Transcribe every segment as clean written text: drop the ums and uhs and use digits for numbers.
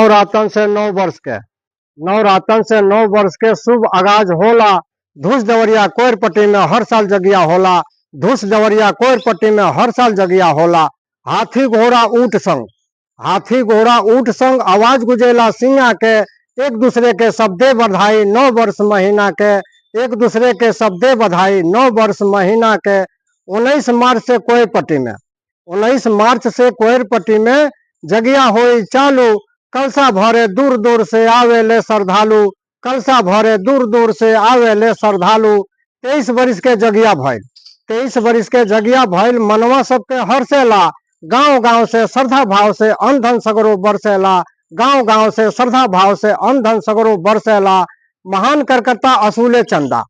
नवरातन से 9 वर्ष के नवरातन से 9 वर्ष के शुभ आगाज होला। धूस देवरिया कोयरपट्टी में हर साल जगिया होला। धूस देवरिया कोयरपट्टी में हर साल जगिया होला। हाथी घोड़ा ऊंट संग हाथी घोड़ा ऊंट संग आवाज गुजेला सिंगा के। एक दूसरे के शब्दे बधाई 9 वर्ष महीना के। एक दूसरे के शब्दे बधाई 9 वर्ष महीना के। 19 मार्च से कोयरपट्टी में 19 मार्च से कोयरपट्टी में जगिया होई चालू। कलसा भरे दूर दूर से आवेले श्रद्धालु। कलसा भरे दूर दूर से आवेले श्रद्धालु। 23 वर्ष के जगिया भइल 23 वर्ष के जगिया भइल मनवा सबके हर्षेला। गांव गांव से श्रद्धा भाव से अन्न धन सगरो बरसेला। गांव गांव से श्रद्धा भाव से अन्न धन सगरो बरसेला। महान करकर्ता असूले चंदा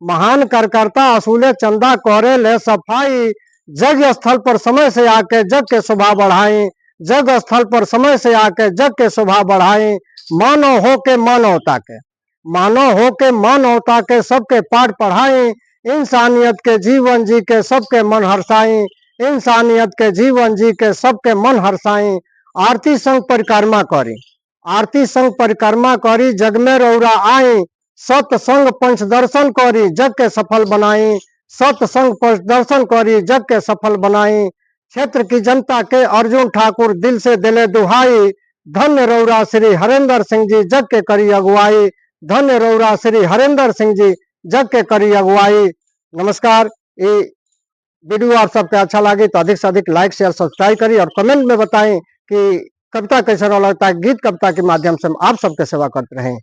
महान करकर्ता असूले चंदा करे ले सफाई। जग स्थल पर समय से आके जग के शोभा बढ़ाई। जग स्थल पर समय से आके जग के शोभा बढ़ाई। मानव हो के मानवता के मानव हो के मानवता के सबके पाठ पढ़ाई। इंसानियत के जीवन जी के सबके मन हर्षाई। इंसानियत के जीवन जी के सबके मन हर्षाई। आरती संग परिक्रमा करी आरती संग परिक्रमा करी जग में रौरा आई। सत्संग पंच दर्शन करी जग के सफल बनाई। सत्संग पंच दर्शन करी जग के सफल बनाई। क्षेत्र की जनता के अर्जुन ठाकुर दिल से दिले दुहाई। धन्य रौरा श्री हरेंद्र सिंह जी जग के करी अगुवाई। धन्य रौरा श्री हरेंद्र सिंह जी जग के करी अगुवाई। नमस्कार। ये वीडियो आप सबके अच्छा लगे तो अधिक से अधिक लाइक शेयर सब्सक्राइब करिए और कमेंट में बताएं कि कविता कैसा लगता है। गीत कविता के माध्यम से हम आप सबके सेवा करते रहें।